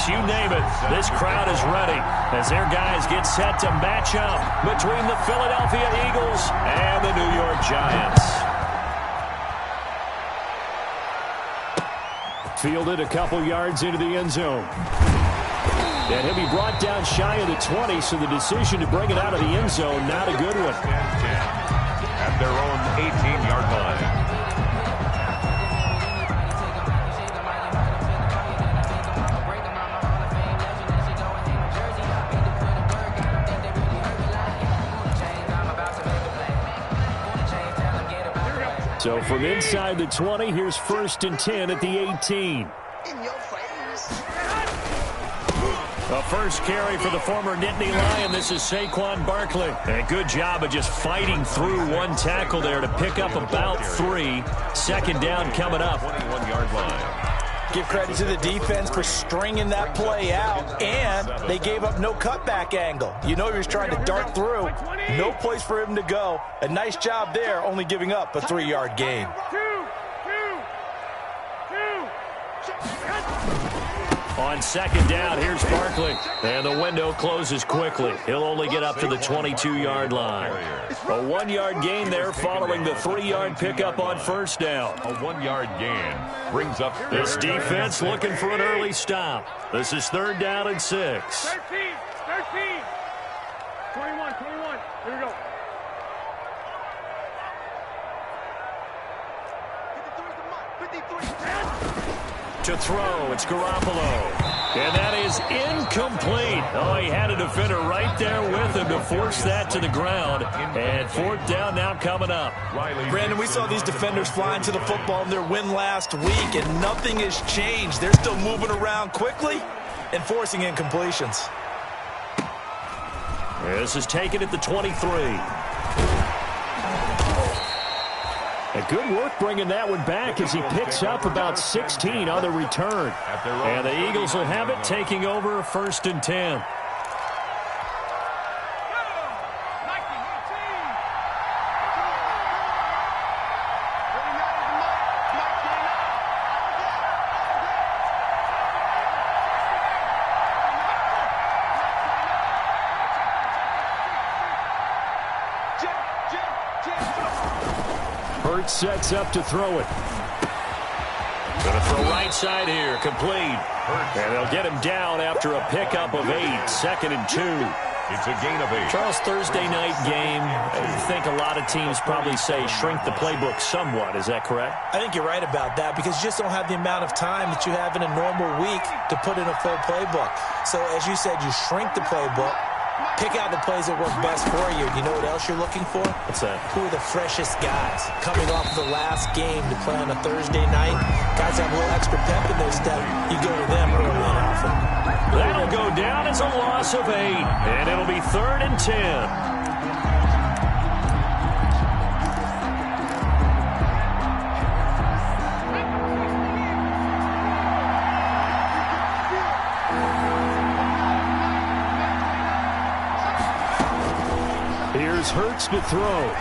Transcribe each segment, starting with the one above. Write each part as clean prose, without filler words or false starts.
you name it, this crowd is ready as their guys get set to match up between the Philadelphia Eagles and the New York Giants. Fielded a couple yards into the end zone. And he'll be brought down shy of the 20, so the decision to bring it out of the end zone, not a good one. At their own 18-yard line. So from inside the 20, here's 1st and 10 at the 18. A first carry for the former Nittany Lion. This is Saquon Barkley. And a good job of just fighting through one tackle there to pick up about 3. 2nd down coming up. 21-yard line. Give credit to the defense for stringing that play out, and they gave up no cutback angle. You know he was trying to dart through. No place for him to go. A nice job there, only giving up a 3-yard gain. On 2nd down, here's Barkley. And the window closes quickly. He'll only get up to the 22-yard line. A 1-yard gain there following the 3-yard pickup on 1st down. A 1-yard gain brings up this defense looking for an early stop. This is 3rd down and 6. 13, 21. Here we go. To throw, it's Garoppolo. And that is incomplete. Oh, he had a defender right there with him to force that to the ground. And 4th down now coming up. Brandon, we saw these defenders flying to the football in their win last week, and nothing has changed. They're still moving around quickly and forcing incompletions. This is taken at the 23. A good work bringing that one back as he picks up about 16 on the return. And the Eagles will have it, taking over 1st and 10. Sets up to throw it. Going to throw right side here, complete. And they'll get him down after a pickup of 8, 2nd and 2. It's a gain of 8. Charles, Thursday night game, I think a lot of teams probably say shrink the playbook somewhat. Is that correct? I think you're right about that because you just don't have the amount of time that you have in a normal week to put in a full playbook. So as you said, you shrink the playbook. Pick out the plays that work best for you. You know what else you're looking for? What's that? Who are the freshest guys coming off the last game to play on a Thursday night? Guys have a little extra pep in their step. You go to them early and often. That'll go down as a loss of 8, and it'll be 3rd and 10. Here's Hurts to throw.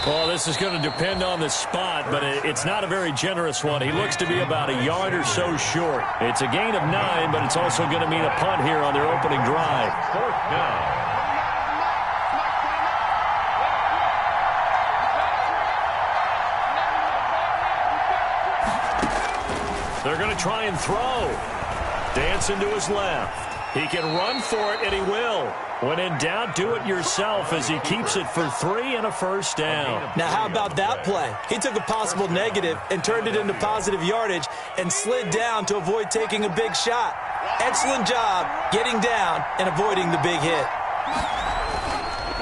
Well, this is going to depend on the spot, but it's not a very generous one. He looks to be about a yard or so short. It's a gain of 9, but it's also going to mean a punt here on their opening drive. 4th down. They're going to try and throw. Dancing to his left. He can run for it, and he will. When in doubt, do it yourself as he keeps it for 3 and a 1st down. Now, how about that play? He took a possible negative and turned it into positive yardage and slid down to avoid taking a big shot. Excellent job getting down and avoiding the big hit.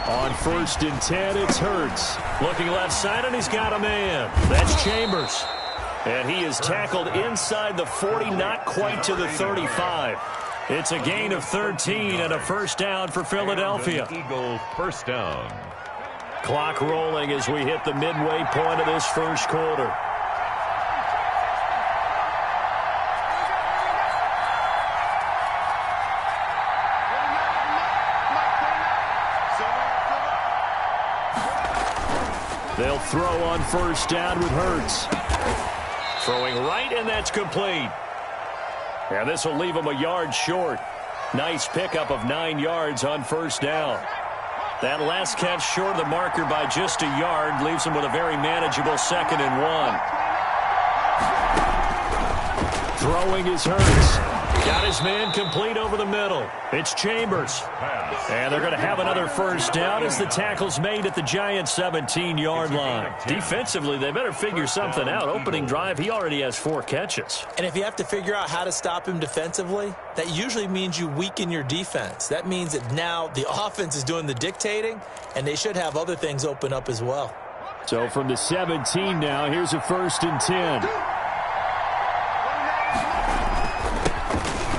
On 1st and 10, it's Hurts. Looking left side, and he's got a man. That's Chambers. And he is tackled inside the 40, not quite to the 35. It's a gain of 13 and a 1st down for Philadelphia. Eagles 1st down. Clock rolling as we hit the midway point of this 1st quarter. They'll throw on 1st down with Hurts. Throwing right, and that's complete. And this will leave him a yard short. Nice pickup of 9 yards on first down. That last catch short of the marker by just a yard leaves him with a very manageable 2nd and 1. Throwing is Hurts. Got his man complete over the middle. It's Chambers. And they're going to have another first down as the tackle's made at the Giants' 17-yard line. Defensively, they better figure something out. Opening drive, he already has 4 catches. And if you have to figure out how to stop him defensively, that usually means you weaken your defense. That means that now the offense is doing the dictating, and they should have other things open up as well. So from the 17 now, here's a 1st and 10.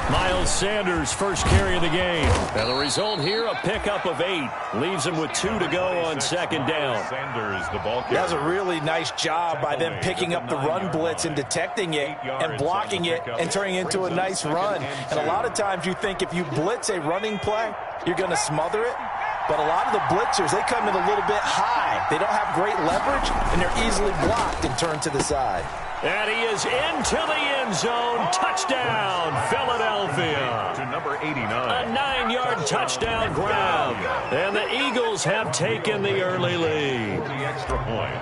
Miles Sanders' first carry of the game. And the result here, a pickup of 8. Leaves him with 2 to go on 2nd down. Sanders, the ball carrier. That was a really nice job by them picking up the run blitz and detecting it and blocking it and turning it into a nice run. And a lot of times you think if you blitz a running play, you're going to smother it. But a lot of the blitzers, they come in a little bit high. They don't have great leverage, and they're easily blocked and turned to the side. And he is into the end zone. Touchdown, Philadelphia. To number 89. A 9-yard touchdown grab. And the Eagles have taken the early lead. The extra point.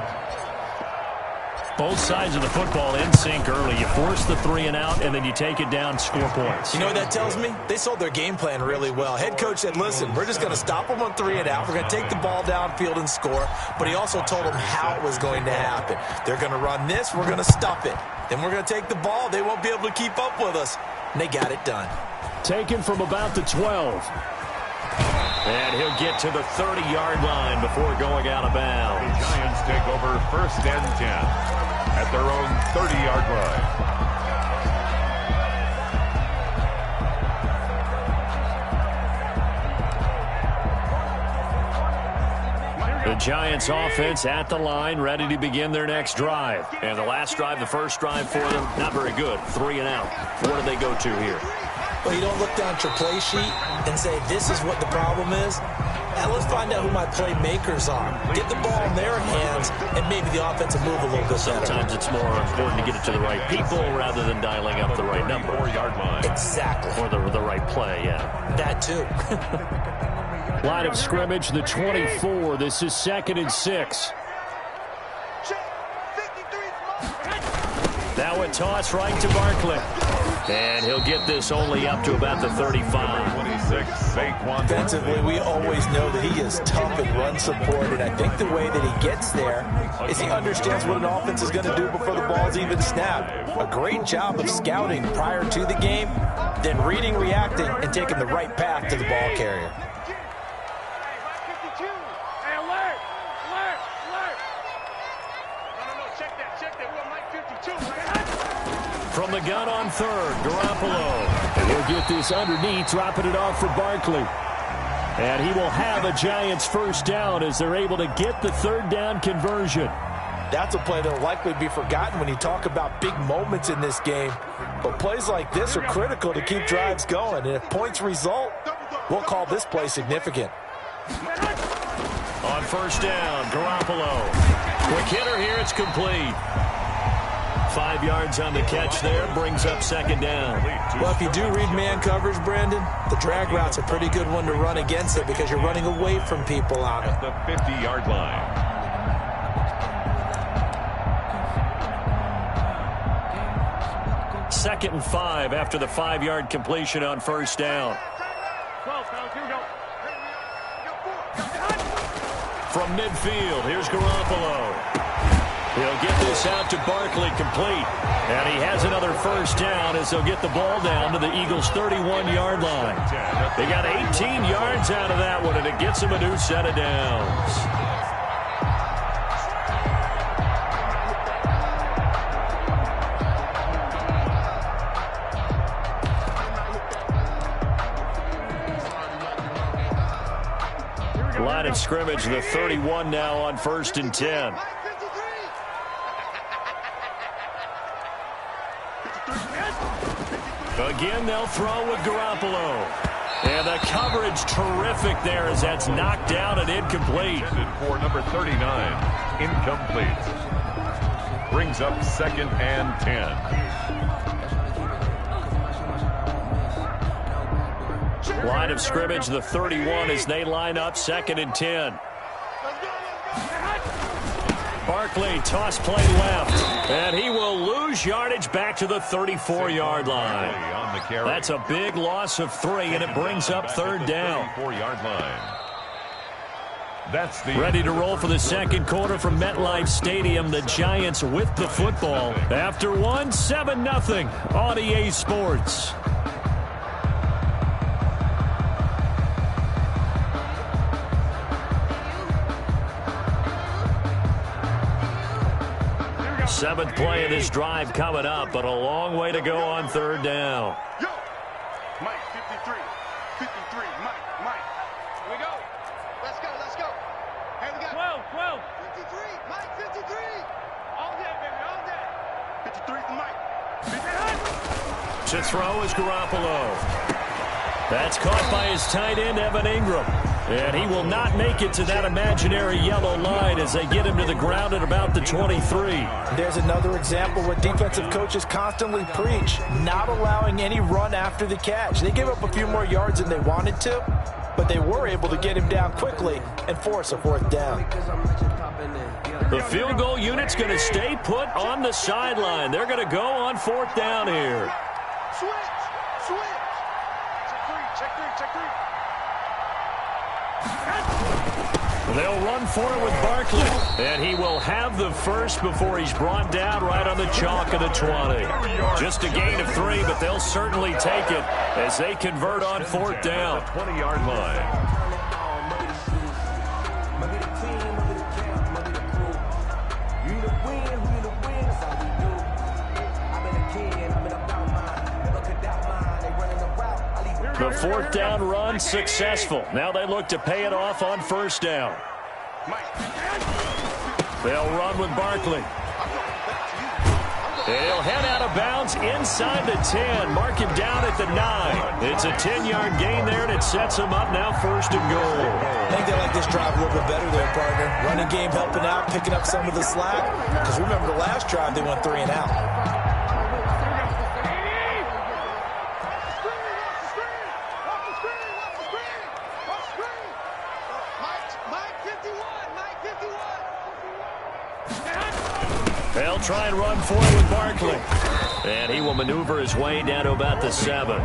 Both sides of the football in sync early. You force the 3 and out, and then you take it down, score points. You know what that tells me? They sold their game plan really well. Head coach said, listen, we're just going to stop them on 3 and out. We're going to take the ball downfield and score. But he also told them how it was going to happen. They're going to run this. We're going to stop it. Then we're going to take the ball. They won't be able to keep up with us. And they got it done. Taken from about the 12. And he'll get to the 30-yard line before going out of bounds. The Giants take over 1st and 10 at their own 30-yard line. The Giants offense at the line, ready to begin their next drive. And the last drive, the first drive for them, not very good. 3 and out. What do they go to here? Well, you don't look down at your play sheet and say, this is what the problem is. Now let's find out who my playmakers are. Get the ball in their hands, and maybe the offense will move a little bit better. Sometimes it's more important to get it to the right people rather than dialing up the right number. 4-yard line. Exactly. Or the right play, yeah. That too. Line of scrimmage, the 24. This is 2nd and 6. Now a toss right to Barkley. And he'll get this only up to about the 35. 26, Saquon. Defensively, we always know that he is tough and run support, and I think the way that he gets there is he understands what an offense is going to do before the ball's even snapped. A great job of scouting prior to the game, then reading, reacting, and taking the right path to the ball carrier. From the gun on 3rd, Garoppolo. And he'll get this underneath, dropping it off for Barkley. And he will have a Giants first down as they're able to get the 3rd down conversion. That's a play that will likely be forgotten when you talk about big moments in this game. But plays like this are critical to keep drives going. And if points result, we'll call this play significant. On first down, Garoppolo. Quick hitter here, it's complete. 5 yards on the catch there, brings up 2nd down. Well, if you do read man coverage, Brandon, the drag route's a pretty good one to run against it because you're running away from people on it. At the 50-yard line. Second and 5 after the 5-yard completion on first down. 12, here we go. From midfield, here's Garoppolo. He'll get this out to Barkley complete. And he has another first down as they'll get the ball down to the Eagles' 31-yard line. They got 18 yards out of that one, and it gets them a new set of downs. Line of scrimmage, the 31 now on 1st and 10. Again, they'll throw with Garoppolo. And the coverage terrific there as that's knocked down and incomplete. For number 39, incomplete. Brings up 2nd and 10. Line of scrimmage, the 31, as they line up 2nd and 10. Barkley, toss play left, and he will lose yardage back to the 34-yard line. That's a big loss of 3, and it brings up 3rd down. 34-yard line. That's ready to roll for the second quarter from MetLife Stadium. The Giants with the football after 7-0 on EA Sports. Seventh play of this drive coming up, but a long way to go on 3rd down. Yo, Mike 53, Mike. Here we go. Let's go. Here we go. 12. 53, Mike 53. All day, baby, all day. 53 to Mike. To throw is Garoppolo. That's caught by his tight end, Evan Ingram. And he will not make it to that imaginary yellow line as they get him to the ground at about the 23. There's another example where defensive coaches constantly preach, not allowing any run after the catch. They gave up a few more yards than they wanted to, but they were able to get him down quickly and force a 4th down. The field goal unit's going to stay put on the sideline. They're going to go on 4th down here. Switch. Check three. They'll run for it with Barkley, and he will have the first before he's brought down right on the chalk of the 20. Just a gain of 3, but they'll certainly take it as they convert on 4th down. 20-yard line. The 4th down run successful. Now they look to pay it off on 1st down. They'll run with Barkley. He'll head out of bounds inside the 10. Mark him down at the 9. It's a 10-yard gain there, and it sets him up now 1st and goal. I think they like this drive a little bit better there, partner. Running game helping out, picking up some of the slack. Because remember the last drive, they went 3 and out. They'll try and run for it with Barkley. And he will maneuver his way down to about the 7.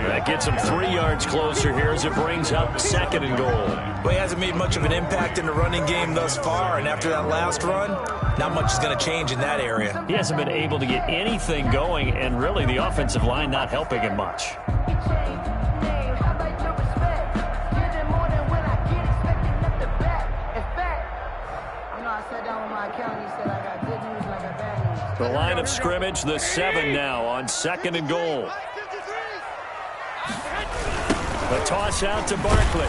That gets him 3 yards closer here as it brings up 2nd and goal. Well, he hasn't made much of an impact in the running game thus far, and after that last run, not much is going to change in that area. He hasn't been able to get anything going, and really the offensive line not helping him much. The line of scrimmage, the 7 now on 2nd and goal. The toss out to Barkley.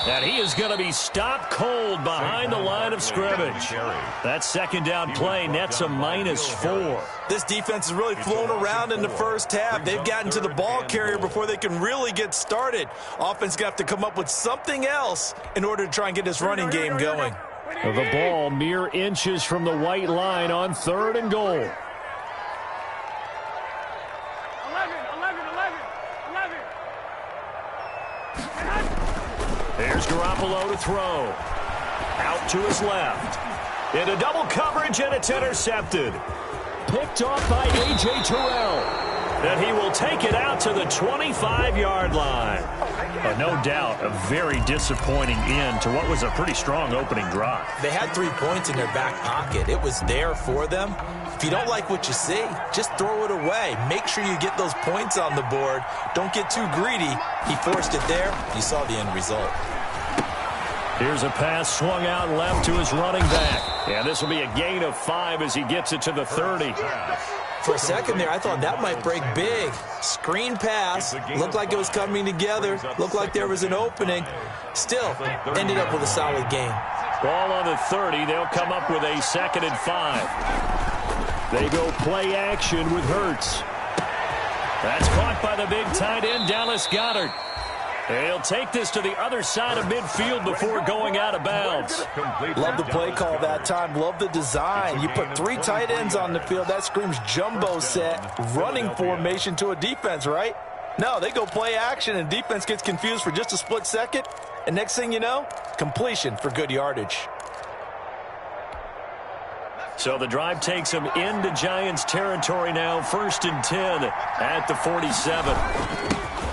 And he is going to be stopped cold behind the line of scrimmage. That 2nd down play nets a -4. This defense has really flown around in the first half. They've gotten to the ball carrier before they can really get started. Offense going to have to come up with something else in order to try and get this running game going. The ball mere inches from the white line on 3rd and goal. 11. There's Garoppolo to throw. Out to his left. Into double coverage, and it's intercepted. Picked off by A.J. Terrell. And he will take it out to the 25-yard line. No doubt a very disappointing end to what was a pretty strong opening drive. They had 3 points in their back pocket. It was there for them. If you don't like what you see, just throw it away. Make sure you get those points on the board. Don't get too greedy. He forced it there. You saw the end result. Here's a pass swung out left to his running back. And this will be a gain of 5 as he gets it to the 30. For a second there, I thought that might break big. Screen pass. Looked like it was coming together. Looked like there was an opening. Still, ended up with a solid gain. Ball on the 30. They'll come up with a 2nd and 5. They go play action with Hurts. That's caught by the big tight end, Dallas Goedert. He'll take this to the other side of midfield before going out of bounds. Love the play call that time. Love the design. You put 3 tight ends on the field. That screams jumbo set, running formation to a defense, right? No, they go play action, and defense gets confused for just a split second. And next thing you know, completion for good yardage. So the drive takes them into Giants territory now. 1st and 10 at the 47.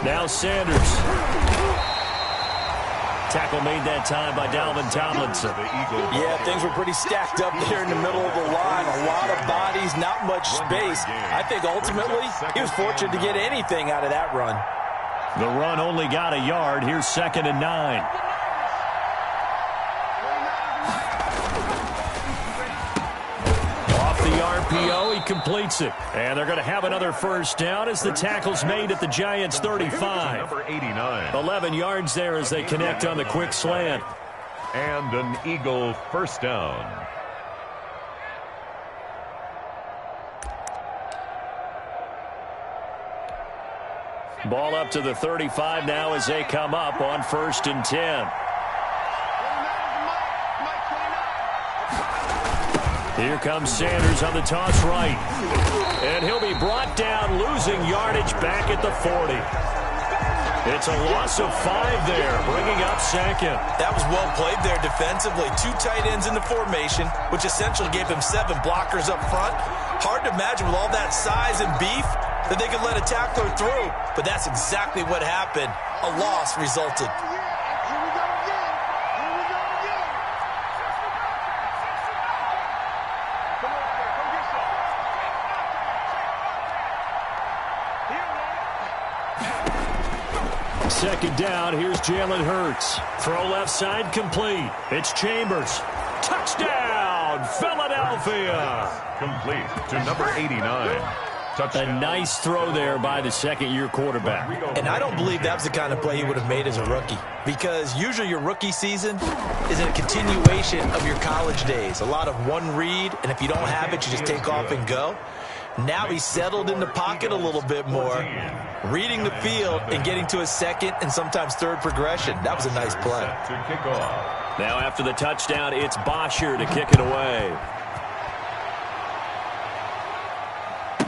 Now Sanders. Tackle made that time by Dalvin Tomlinson. Yeah, things were pretty stacked up there in the middle of the line. A lot of bodies, not much space. I think ultimately he was fortunate to get anything out of that run. The run only got a yard. Here's 2nd and 9. Off the RPO, he completes it. And they're going to have another first down as the tackle's made at the Giants' 35. Number 89. 11 yards there as they connect on the quick slant. And an Eagle first down. Ball up to the 35 now as they come up on 1st and 10. Here comes Sanders on the toss right. And he'll be brought down, losing yardage back at the 40. It's a loss of 5 there, bringing up 2nd. That was well played there defensively. 2 tight ends in the formation, which essentially gave him 7 blockers up front. Hard to imagine with all that size and beef that they could let a tackler through. But that's exactly what happened. A loss resulted. Second down, here's Jalen Hurts. Throw left side, complete. It's Chambers. Touchdown, Philadelphia! Complete to number 89. Touchdown. A nice throw there by the second-year quarterback. And I don't believe that was the kind of play he would have made as a rookie, because usually your rookie season is a continuation of your college days. A lot of one read, and if you don't have it, you just take off and go. Now he's settled in the pocket a little bit more, reading the field and getting to his second and sometimes third progression. That was a nice play. To kick off. Now after the touchdown, it's Bosher to kick it away.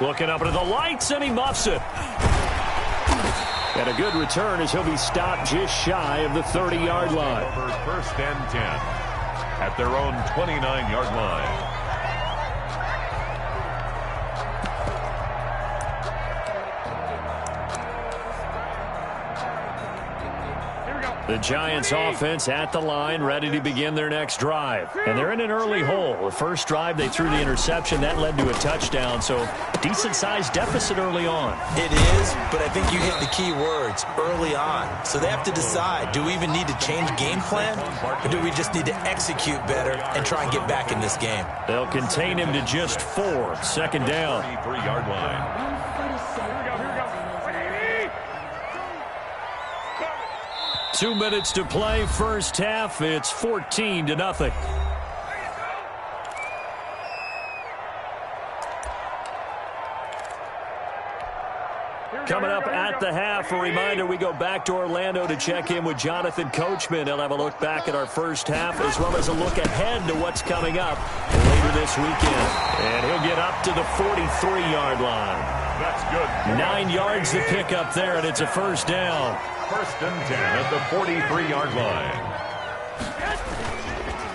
Looking up into the lights, and he muffs it. And a good return as he'll be stopped just shy of the 30-yard line. Over 1st and 10 at their own 29-yard line. The Giants offense at the line, ready to begin their next drive. And they're in an early hole. The first drive, they threw the interception. That led to a touchdown, so decent-sized deficit early on. It is, but I think you hit the key words, early on. So they have to decide, do we even need to change game plan, or do we just need to execute better and try and get back in this game? They'll contain him to just 4. 2nd down. 3-yard line. 2 minutes to play, first half. It's 14-0. Coming up at the half, a reminder, we go back to Orlando to check in with Jonathan Coachman. He'll have a look back at our first half as well as a look ahead to what's coming up later this weekend. And he'll get up to the 43-yard line. That's good. 9 yards to pick up there, and it's a first down. 1st and 10 at the 43-yard line.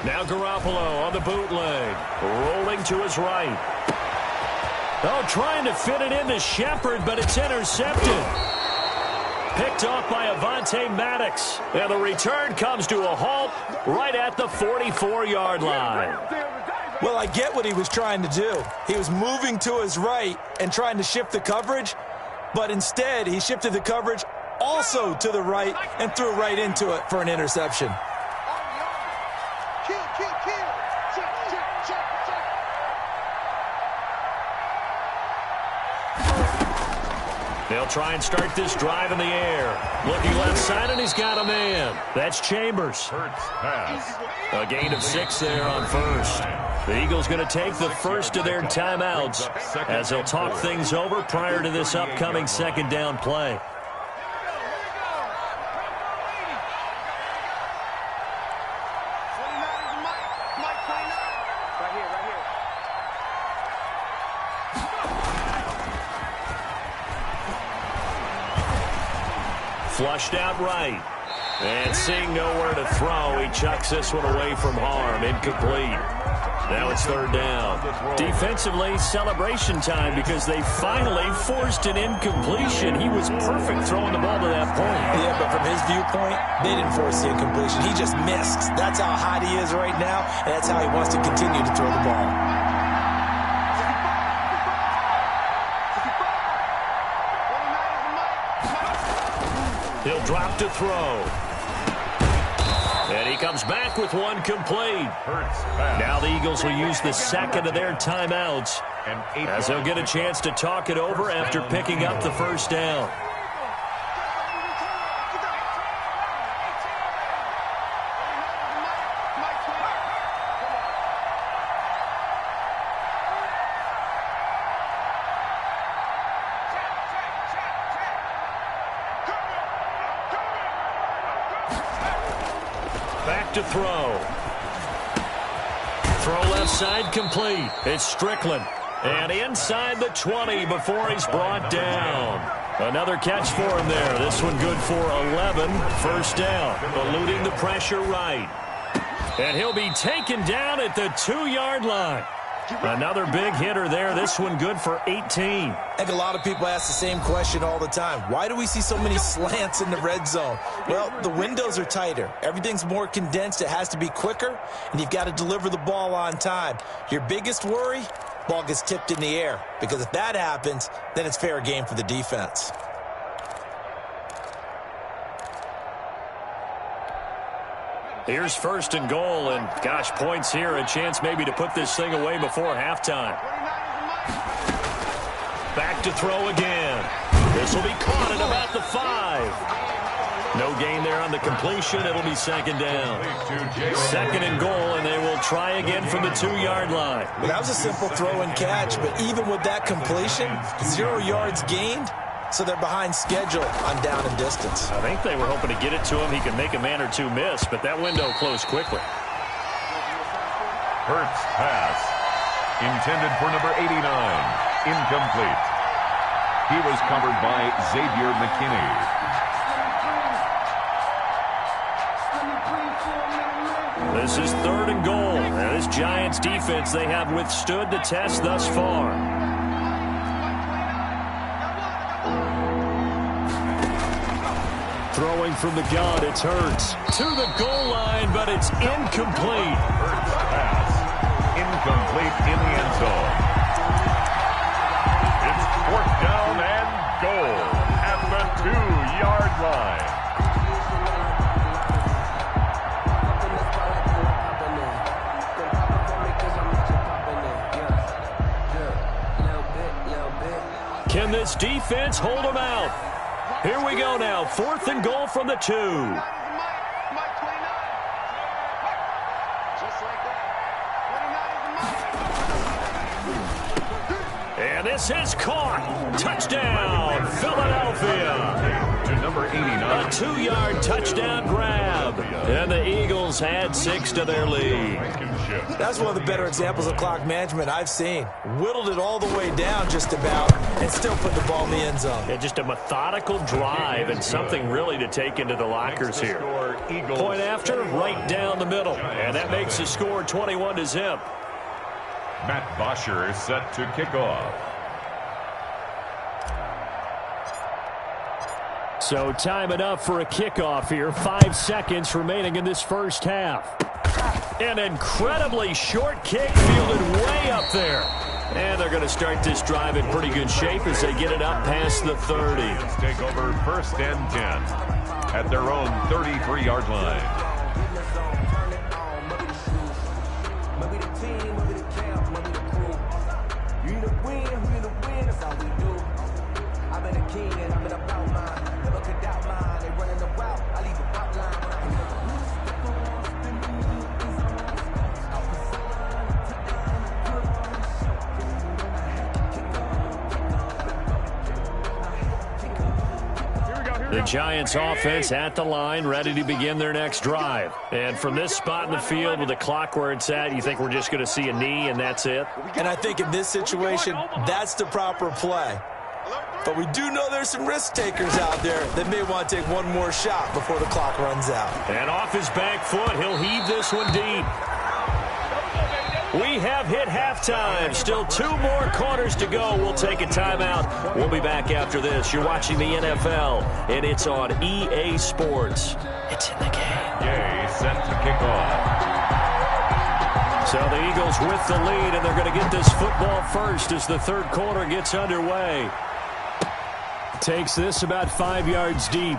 Now Garoppolo on the bootleg, rolling to his right. Oh, trying to fit it into Shepard, but it's intercepted. Picked off by Avonte Maddox. And the return comes to a halt right at the 44-yard line. Well, I get what he was trying to do. He was moving to his right and trying to shift the coverage, but instead he shifted the coverage also to the right and threw right into it for an interception. They'll try and start this drive in the air. Looking left side, and he's got a man. That's Chambers. Hurts pass. A gain of 6 there on first. The Eagles going to take the first of their timeouts as they'll talk things over prior to this upcoming second down play. flushed out right. And seeing nowhere to throw, he chucks this one away from harm. Incomplete. Now it's third down. Defensively, celebration time because they finally forced an incompletion. He was perfect throwing the ball to that point. Yeah, but from his viewpoint, they didn't force the incompletion. He just missed. That's how hot he is right now, and that's how he wants to continue to throw the ball. He'll drop to throw. And he comes back with one complete. Now the Eagles will use the second of their timeouts as they'll get a chance to talk it over after picking up the first down. Back to throw. Throw left side complete. It's Strickland. And inside the 20 before he's brought down. Another catch for him there. This one good for 11. First down. Eluding the pressure right. And he'll be taken down at the 2-yard line. Another big hitter there. This one good for 18. I think a lot of people ask the same question all the time. Why do we see so many slants in the red zone? Well, the windows are tighter. Everything's more condensed. It has to be quicker, and you've got to deliver the ball on time. Your biggest worry, ball gets tipped in the air, because if that happens, then it's fair game for the defense. Here's first and goal, and gosh, points here, a chance maybe to put this thing away before halftime. Back to throw again. This will be caught at about the 5. No gain there on the completion. It'll be second down. Second and goal, and they will try again from the 2-yard line. Well, that was a simple throw and catch, but even with that completion, 0 yards gained. So they're behind schedule on down and distance. I think they were hoping to get it to him. He could make a man or two miss, but that window closed quickly. Hurts pass. Intended for number 89. Incomplete. He was covered by Xavier McKinney. This is third and goal. Now, this Giants defense, they have withstood the test thus far. Throwing from the gun, it's Hurts. To the goal line, but it's incomplete. Hurts pass. Incomplete in the end zone. It's fourth down and goal at the 2-yard line. Can this defense hold them out? Here we go now. Fourth and goal from the 2. And this is caught. Touchdown, Philadelphia. To number 89. A 2-yard touchdown grab. And the Eagles add 6 to their lead. That's one of the better examples of clock management I've seen. Whittled it all the way down just about and still put the ball in the end zone. Yeah, just a methodical drive and something really to take into the lockers here. Point after, right down the middle. And that makes the score 21-0. Matt Bosher is set to kick off. So time enough for a kickoff here. 5 seconds remaining in this first half. An incredibly short kick fielded way up there. And they're going to start this drive in pretty good shape as they get it up past the 30. Take over first and 10 at their own 33-yard line. The Giants offense at the line, ready to begin their next drive. And from this spot in the field with the clock where it's at, you think we're just going to see a knee and that's it? And I think in this situation, that's the proper play. But we do know there's some risk takers out there that may want to take one more shot before the clock runs out. And off his back foot, he'll heave this one deep. We have hit halftime. Still 2 more quarters to go. We'll take a timeout. We'll be back after this. You're watching the NFL, and it's on EA Sports. It's in the game. Yay, set to kick off. So the Eagles with the lead, and they're going to get this football first as the third quarter gets underway. Takes this about 5 yards deep.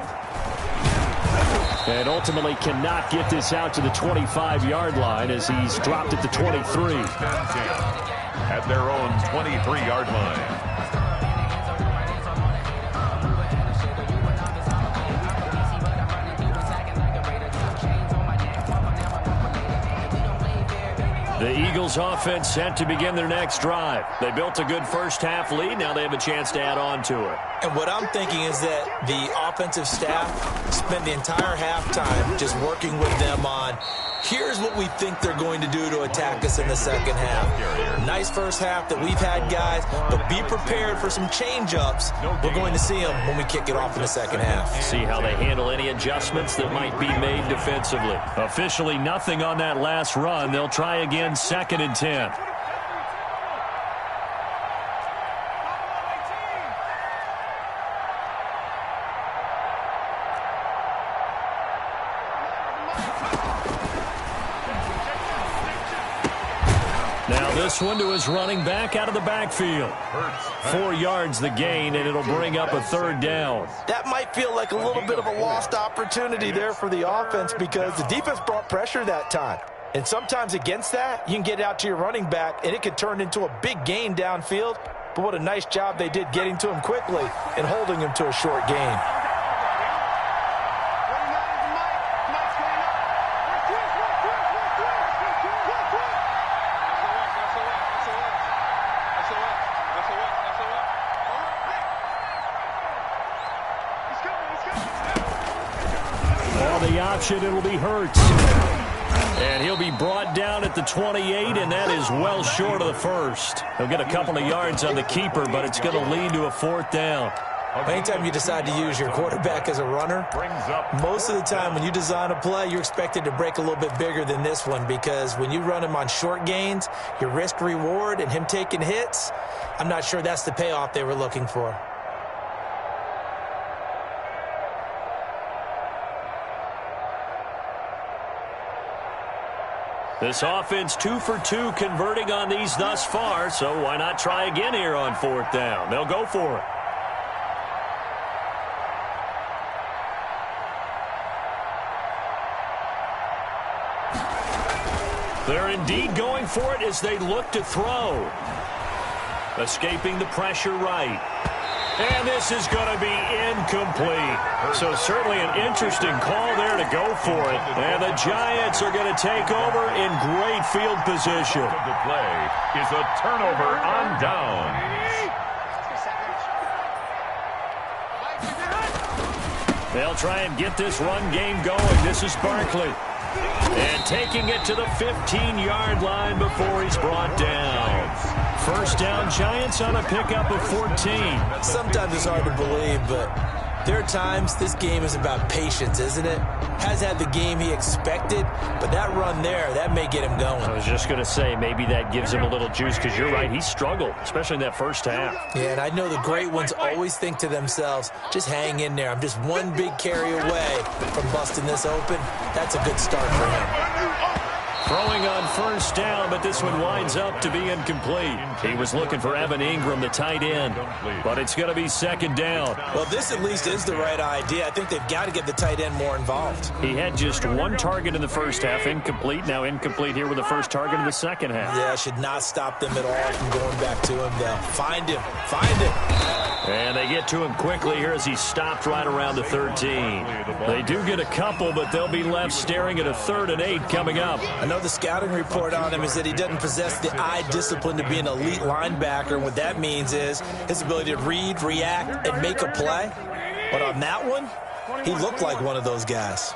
And ultimately cannot get this out to the 25-yard line as he's dropped at the 23. At their own 23-yard line. The Eagles offense set to begin their next drive. They built a good first-half lead. Now they have a chance to add on to it. And what I'm thinking is that the offensive staff spent the entire halftime just working with them on, here's what we think they're going to do to attack us in the second half. Nice first half that we've had, guys, but be prepared for some change-ups. We're going to see them when we kick it off in the second half. See how they handle any adjustments that might be made defensively. Officially nothing on that last run. They'll try again, 2nd and 10. This one to his running back out of the backfield. 4 yards the gain, and it'll bring up a 3rd down. That might feel like a little bit of a lost opportunity there for the offense because the defense brought pressure that time. And sometimes against that, you can get out to your running back, and it could turn into a big gain downfield. But what a nice job they did getting to him quickly and holding him to a short gain. It'll be Hurts. And he'll be brought down at the 28, and that is well short of the first. He'll get a couple of yards on the keeper, but it's going to lead to a 4th down. Anytime you decide to use your quarterback as a runner, most of the time when you design a play, you're expected to break a little bit bigger than this one because when you run him on short gains, your risk-reward and him taking hits, I'm not sure that's the payoff they were looking for. This offense 2 for 2 converting on these thus far, so why not try again here on 4th down? They'll go for it. They're indeed going for it as they look to throw. Escaping the pressure right. And this is going to be incomplete. So certainly an interesting call there to go for it. And the Giants are going to take over in great field position. The play is a turnover on down. They'll try and get this run game going. This is Barkley. And taking it to the 15-yard line before he's brought down. 1st down, Giants on a pickup of 14. Sometimes it's hard to believe, but there are times this game is about patience, isn't it? Has had the game he expected, but that run there, that may get him going. I was just going to say, maybe that gives him a little juice, because you're right, he struggled, especially in that first half. Yeah, and I know the great ones always think to themselves, just hang in there. I'm just one big carry away from busting this open. That's a good start for him. Throwing on 1st down, but this one winds up to be incomplete. He was looking for Evan Ingram, the tight end, but it's going to be 2nd down. Well, this at least is the right idea. I think they've got to get the tight end more involved. He had just 1 target in the first half, incomplete. Now incomplete here with the first target in the second half. Yeah, should not stop them at all from going back to him, though. Find him. Find him. And they get to him quickly here as he stopped right around the 13. They do get a couple, but they'll be left staring at a 3rd and 8 coming up. I know the scouting report on him is that he doesn't possess the eye discipline to be an elite linebacker. And what that means is his ability to read, react, and make a play. But on that one, he looked like one of those guys.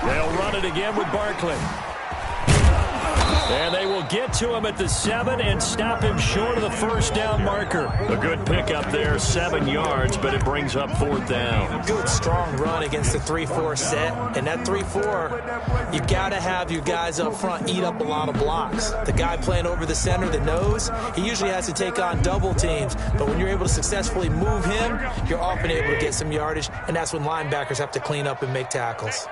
They'll run it again with Barkley. And they will get to him at the 7 and stop him short of the first down marker. A good pickup there, 7 yards, but it brings up 4th down. Good, strong run against the 3-4 set. And that 3-4, you've got to have your guys up front eat up a lot of blocks. The guy playing over the center, the nose, he usually has to take on double teams. But when you're able to successfully move him, you're often able to get some yardage, and that's when linebackers have to clean up and make tackles.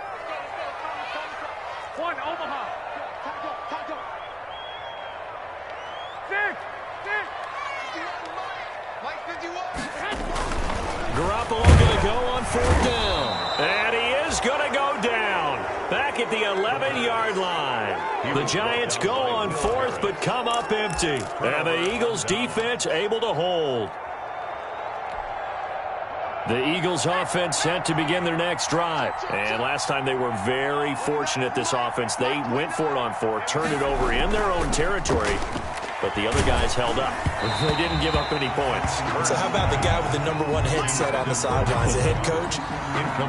Garoppolo going to go on 4th down. And he is going to go down. Back at the 11-yard line. The Giants go on 4th, but come up empty. And the Eagles defense able to hold. The Eagles offense set to begin their next drive. And last time they were very fortunate, this offense. They went for it on 4th, turned it over in their own territory. But the other guys held up. They didn't give up any points. So how about the guy with the #1 headset on the sidelines, the head coach?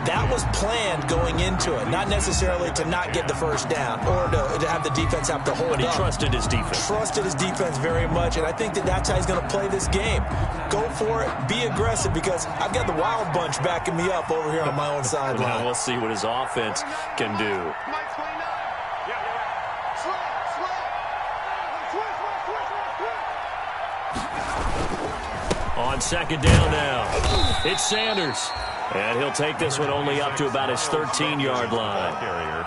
That was planned going into it, not necessarily to not get the first down or to have the defense have to hold up. But he trusted his defense. Trusted his defense very much, and I think that's how he's going to play this game. Go for it. Be aggressive, because I've got the Wild Bunch backing me up over here on my own sideline. Now we'll see what his offense can do. On 2nd down now, it's Sanders. And he'll take this one only up to about his 13-yard line.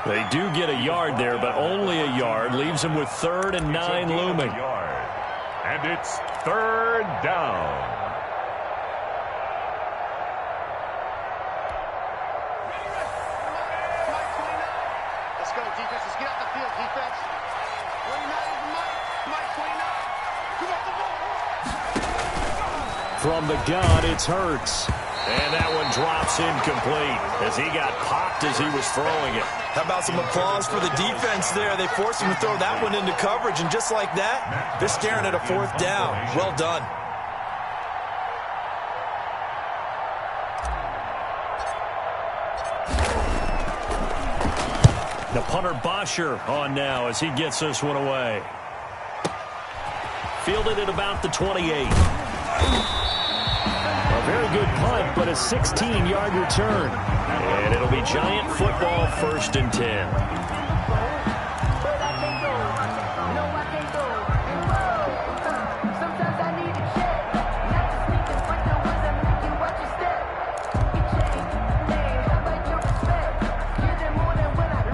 They do get a yard there, but only a yard. Leaves him with 3rd and 9 looming. And it's 3rd down. Let's go, defense. Let's get out the field, defense. 29 is Mike 29. Come on, the ball. From the gun, it's Hurts. And that one drops incomplete as he got popped as he was throwing it. How about some applause for the defense there? They forced him to throw that one into coverage, and just like that, they're staring at a 4th down. Well done. The punter Bosher on now as he gets this one away. Fielded at about the 28. A very good punt, but a 16-yard return. And it'll be Giant football, 1st and 10.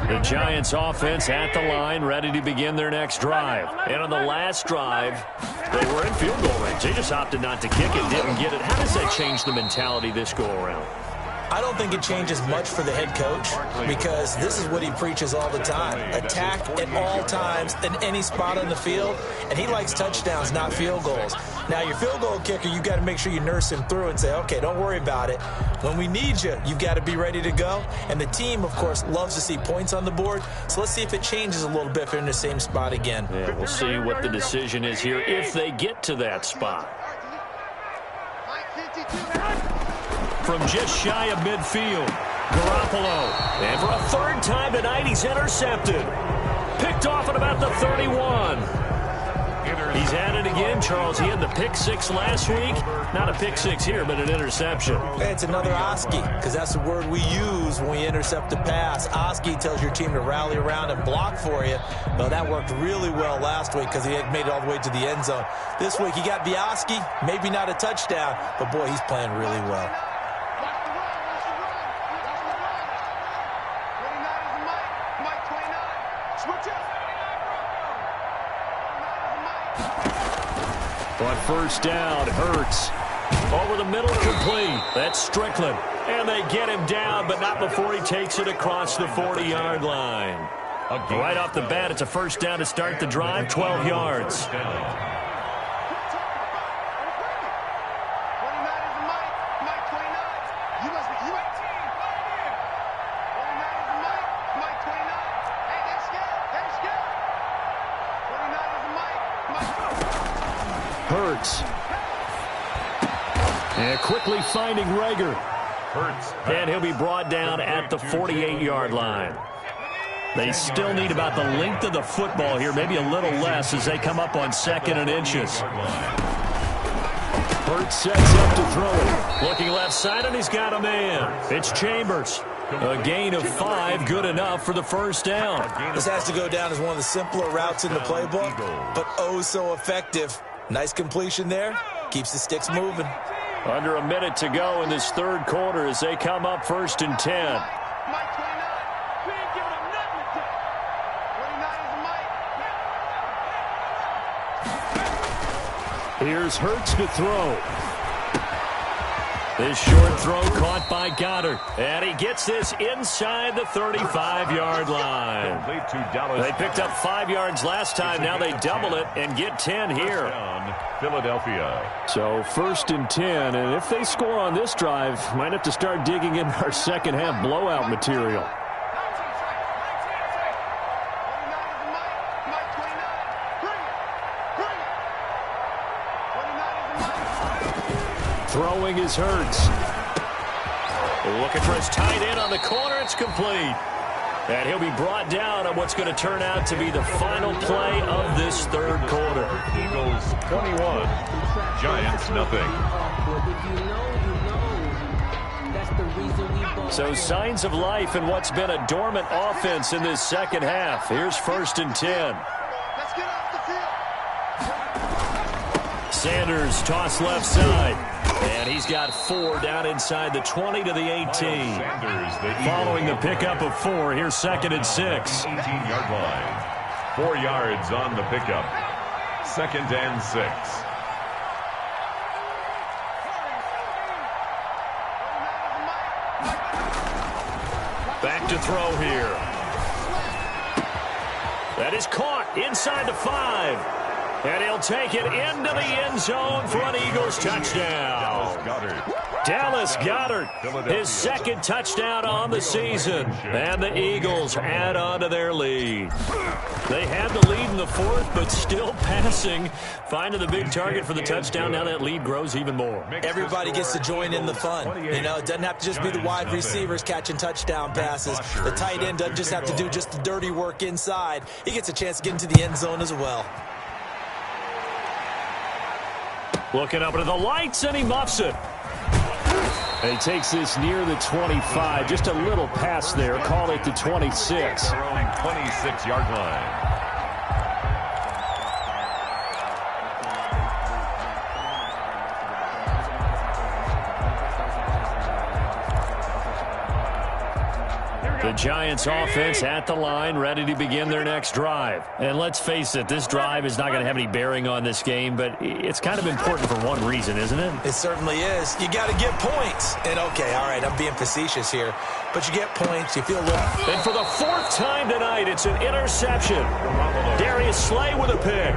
The Giants offense at the line, ready to begin their next drive. And on the last drive, they were in field goal range. They just opted not to kick it, didn't get it. How does that change the mentality this go-around? I don't think it changes much for the head coach, because this is what he preaches all the time. Attack at all times in any spot on the field, and he likes touchdowns, not field goals. Now, your field goal kicker, you've got to make sure you nurse him through and say, okay, don't worry about it. When we need you, you've got to be ready to go. And the team, of course, loves to see points on the board. So let's see if it changes a little bit if they're in the same spot again. Yeah, we'll see what the decision is here if they get to that spot. From just shy of midfield, Garoppolo. And for a 3rd time tonight, he's intercepted. Picked off at about the 31. He's at it again, Charles. He had the pick 6 last week. Not a pick 6 here, but an interception. It's another Oski, because that's the word we use when we intercept a pass. Oski tells your team to rally around and block for you. Well, that worked really well last week because he had made it all the way to the end zone. This week, he got the Oski, maybe not a touchdown, but boy, he's playing really well. On 1st down, Hurts. Over the middle, complete. That's Strickland. And they get him down, but not before he takes it across the 40-yard line. Right off the bat, it's a 1st down to start the drive, 12 yards. Hurts. And quickly finding Rager. And he'll be brought down at the 48-yard line. They still need about the length of the football here, maybe a little less as they come up on 2nd and inches. Hurts sets up to throw it. Looking left side, and he's got a man. It's Chambers. A gain of 5, good enough for the first down. This has to go down as one of the simpler routes in the playbook, but oh so effective. Nice completion there. Keeps the sticks moving. Under a minute to go in this third quarter as they come up 1st and 10. Here's Hurts to throw. This short throw caught by Goddard. And he gets this inside the 35-yard line. They picked up 5 yards last time. Now they double it and get 10 here. Philadelphia. So 1st and 10. And if they score on this drive, might have to start digging in our second half blowout material. Throwing is Hurts. Looking for his tight end on the corner. It's complete. And he'll be brought down on what's going to turn out to be the final play of this third quarter. Eagles 21, Giants nothing. So signs of life in what's been a dormant offense in this second half. Here's 1st and 10. Let's get off the field. Sanders toss left side. And he's got 4 down inside the 20 to the 18. Following the pickup of 4, here's 2nd and 6. 18-yard line. 4 yards on the pickup. 2nd and 6. Back to throw here. That is caught inside the 5. And he'll take it into the end zone for an Eagles touchdown. Dallas Goedert, his 2nd touchdown on the season. And the Eagles add on to their lead. They had the lead in the 4th, but still passing. Finding the big target for the touchdown. Now that lead grows even more. Everybody gets to join in the fun. You know, it doesn't have to just be the wide receivers catching touchdown passes. The tight end doesn't just have to do just the dirty work inside. He gets a chance to get into the end zone as well. Looking up into the lights, and he muffs it. And he takes this near the 25. Just a little pass there. Call it the 26. Throwing 26-yard line. The Giants offense at the line, ready to begin their next drive. And let's face it, this drive is not going to have any bearing on this game, but it's kind of important for one reason, isn't it? It certainly is. You got to get points. And, okay, all right, I'm being facetious here, but you get points, you feel a little... And for the 4th time tonight, it's an interception. Darius Slay with a pick.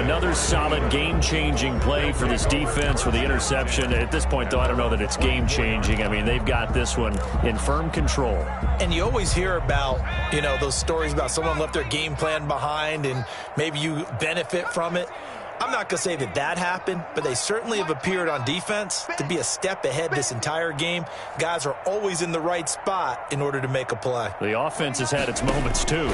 Another solid game-changing play for this defense with the interception. At this point, though, I don't know that it's game-changing. I mean, they've got this one in firm control. And you always hear about, you know, those stories about someone left their game plan behind and maybe you benefit from it. I'm not going to say that that happened, but they certainly have appeared on defense to be a step ahead this entire game. Guys are always in the right spot in order to make a play. The offense has had its moments, too.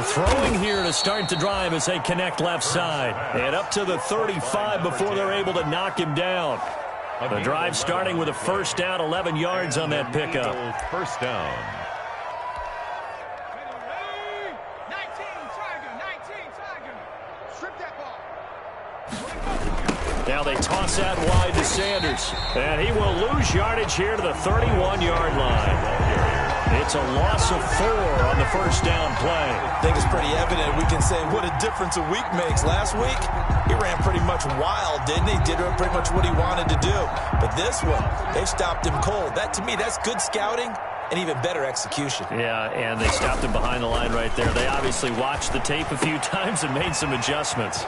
Throwing here to start the drive as they connect left side. And up to the 35 before they're able to knock him down. The drive starting with a 1st down, 11 yards on that pickup. 1st down. 19 Tiger. Strip that ball. Now they toss out wide to Sanders. And he will lose yardage here to the 31-yard line. It's a loss of 4 on the 1st down play. I think it's pretty evident. We can say what a difference a week makes. Last week, he ran pretty much wild, didn't he? Did pretty much what he wanted to do. But this one, they've stopped him cold. That, to me, that's good scouting and even better execution. Yeah, and they stopped him behind the line right there. They obviously watched the tape a few times and made some adjustments.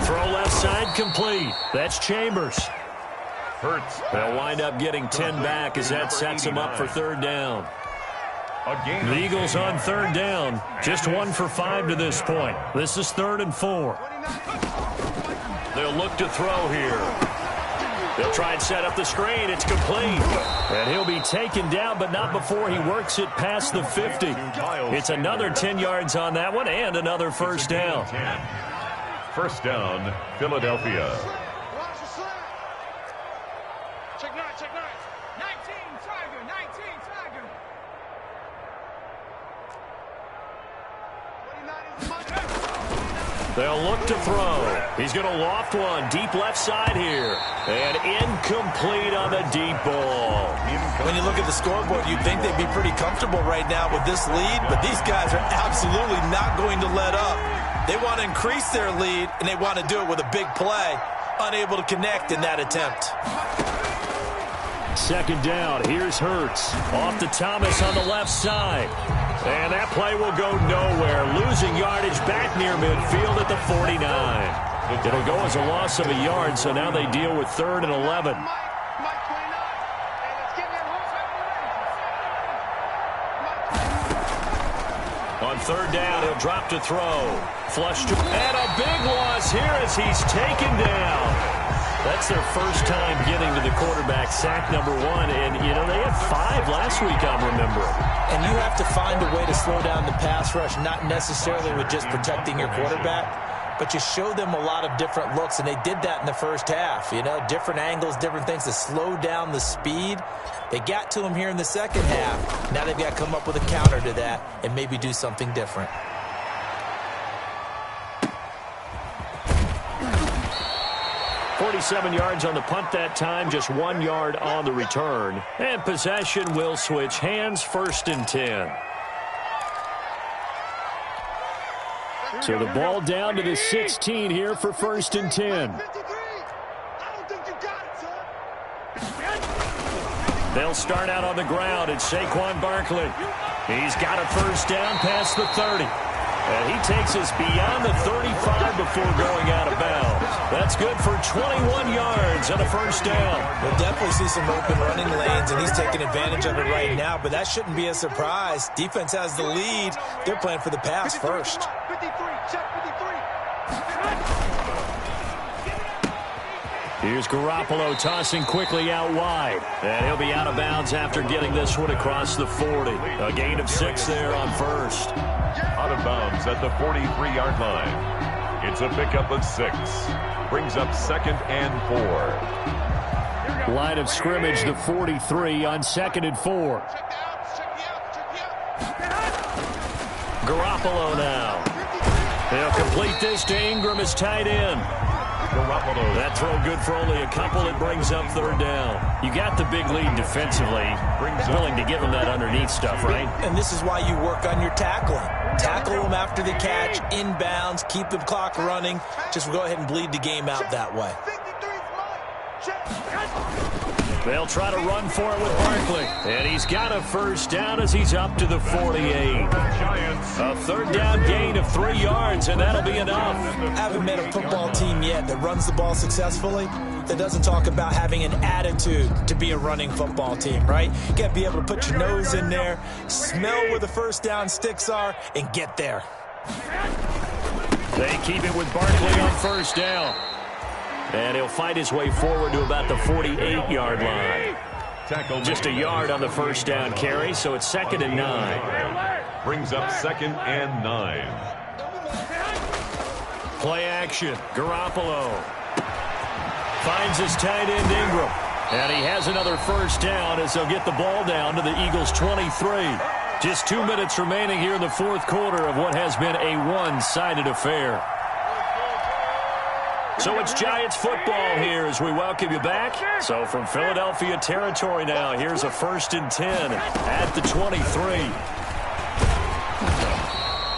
Throw left side complete. That's Chambers. Hurts. They'll wind up getting 10 back as that sets them up for 3rd down. The Eagles on 3rd down. Just 1 for 5 to this point. This is 3rd and 4. They'll look to throw here. They'll try and set up the screen. It's complete. And he'll be taken down, but not before he works it past the 50. It's another 10 yards on that one and another first down. First down, Philadelphia. Check nine. 19 Tiger, 19 Tiger. 29 is money. They'll look to throw. He's going to loft one deep left side here. And incomplete on the deep ball. When you look at the scoreboard, you'd think they'd be pretty comfortable right now with this lead, but these guys are absolutely not going to let up. They want to increase their lead, and they want to do it with a big play. Unable to connect in that attempt. Second down. Here's Hurts. Off to Thomas on the left side. And that play will go nowhere. Losing yardage back near midfield at the 49. It'll go as a loss of a yard, so now they deal with 3rd and 11. Mike 29. And it's getting in On 3rd down, he'll drop to throw. Flush to... And a big loss here as he's taken down. That's their first time getting to the quarterback, sack number 1. And, you know, they had 5 last week, I'm remembering. And you have to find a way to slow down the pass rush, not necessarily with just protecting your quarterback, but you show them a lot of different looks, and they did that in the first half. You know, different angles, different things to slow down the speed. They got to him here in the second half. Now they've got to come up with a counter to that and maybe do something different. 47 yards on the punt that time, just 1 yard on the return. And possession will switch hands, 1st and 10. So the ball down to the 16 here for 1st and 10. 53. I don't think you got it, son. They'll start out on the ground. It's Saquon Barkley. He's got a first down past the 30. And he takes us beyond the 35 before going out of bounds. That's good for 21 yards and a first down. We'll definitely see some open running lanes, and he's taking advantage of it right now, but that shouldn't be a surprise. Defense has the lead. They're playing for the pass first. 53, check 53. Here's Garoppolo tossing quickly out wide. And he'll be out of bounds after getting this one across the 40. A gain of 6 there on first. Out of bounds at the 43-yard line. It's a pickup of 6. Brings up 2nd and 4. Line of scrimmage, the 43 on 2nd and 4. Garoppolo now. They'll complete this to Ingram as tight end. Garoppolo. That throw good for only a couple. It brings up 3rd down. You got the big lead defensively. Willing to give them that underneath stuff, right? And this is why you work on your tackling. Tackle them after the catch, inbounds, keep the clock running. Just go ahead and bleed the game out that way. 53 is mine. Check. They'll try to run for it with Barkley. And he's got a first down as he's up to the 48. A 3rd down gain of 3 yards, and that'll be enough. I haven't met a football team yet that runs the ball successfully that doesn't talk about having an attitude to be a running football team, right? You got to be able to put your nose in there, smell where the first down sticks are, and get there. They keep it with Barkley on first down. And he'll fight his way forward to about the 48-yard line. Just a yard on the first down carry, so it's 2nd and 9. Brings up 2nd and 9. Play action. Garoppolo finds his tight end Ingram. And he has another first down as they'll get the ball down to the Eagles' 23. Just 2 minutes remaining here in the 4th quarter of what has been a one-sided affair. So it's Giants football here as we welcome you back. So from Philadelphia territory now, here's a 1st and 10 at the 23.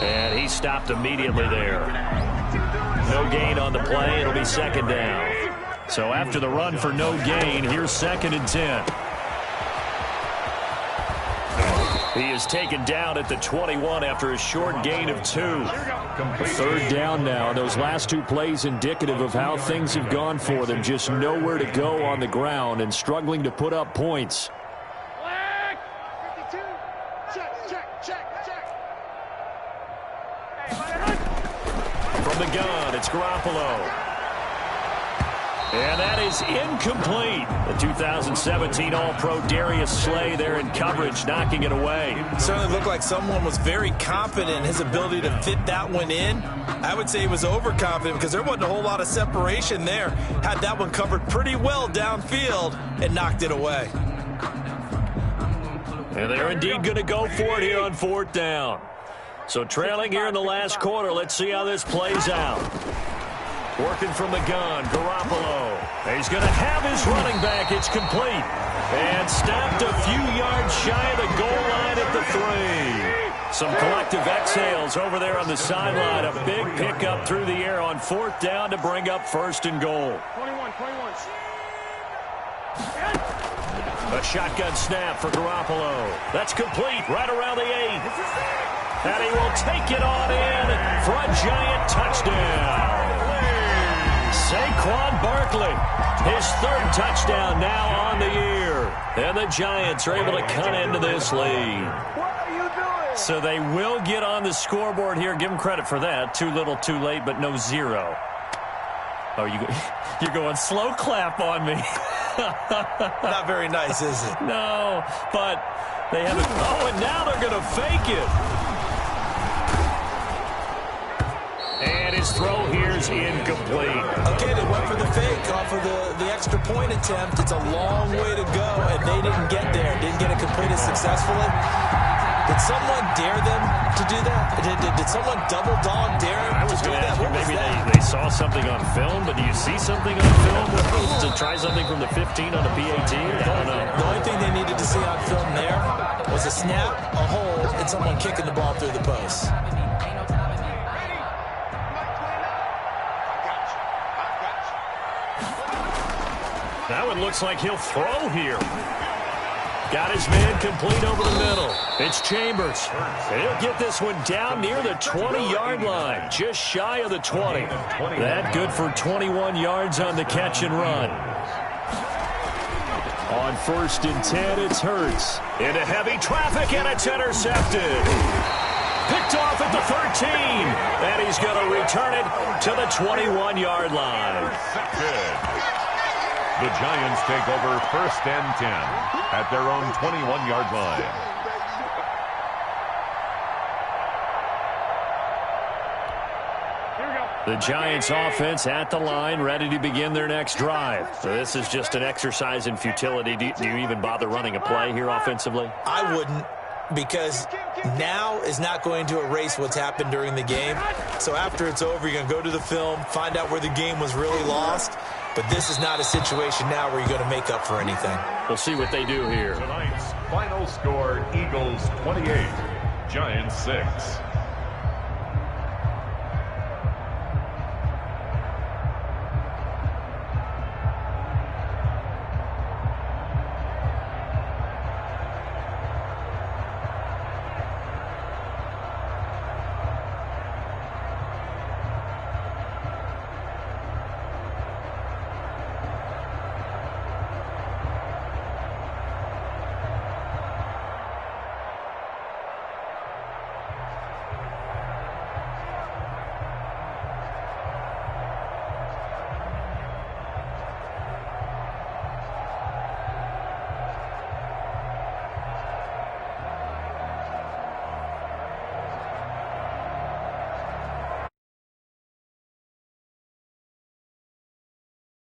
And he stopped immediately there. No gain on the play. It'll be 2nd down. So after the run for no gain, here's 2nd and 10. He is taken down at the 21 after a short gain of 2. 3rd down now. Those last 2 plays indicative of how things have gone for them. Just nowhere to go on the ground and struggling to put up points. 52. Check. From the gun, it's Garoppolo. And that is incomplete. The 2017 All-Pro Darius Slay there in coverage, knocking it away. Certainly looked like someone was very confident in his ability to fit that one in. I would say he was overconfident because there wasn't a whole lot of separation there. Had that one covered pretty well downfield and knocked it away. And they're indeed going to go for it here on 4th down. So trailing here in the last quarter, let's see how this plays out. Working from the gun, Garoppolo. He's going to have his running back. It's complete. And stopped a few yards shy of the goal line at the 3. Some collective exhales over there on the sideline. A big pickup through the air on 4th down to bring up 1st and goal. 21. A shotgun snap for Garoppolo. That's complete right around the 8. And he will take it on in for a giant touchdown. Saquon Barkley, his 3rd touchdown now on the year. And the Giants are able to cut into this lead. What are you doing? So they will get on the scoreboard here. Give them credit for that. Too little, too late, but no 0. Oh, you're going slow clap on me. Not very nice, is it? No, but they haven't. Oh, and now they're going to fake it. And his throw here is incomplete. Okay, they went for the fake off of the extra point attempt. It's a long way to go, and they didn't get there. Didn't get it completed successfully. Did someone dare them to do that? Did someone double dog dare them to do that? What maybe they saw something on film, but do you see something on film to try something from the 15 on the PAT? I don't know. The only thing they needed to see on film there was a snap, a hold, and someone kicking the ball through the post. Now it looks like he'll throw here. Got his man complete over the middle. It's Chambers. And he'll get this one down near the 20-yard line, just shy of the 20. That good for 21 yards on the catch and run. On 1st and 10, it's Hurts. Into heavy traffic, and it's intercepted. Picked off at the 13. And he's going to return it to the 21-yard line. The Giants take over 1st and 10 at their own 21-yard line. The Giants offense at the line, ready to begin their next drive. So this is just an exercise in futility. Do you even bother running a play here offensively? I wouldn't, because now is not going to erase what's happened during the game. So after it's over, you're going to go to the film, find out where the game was really lost. But this is not a situation now where you're going to make up for anything. We'll see what they do here. Tonight's final score, Eagles 28, Giants 6.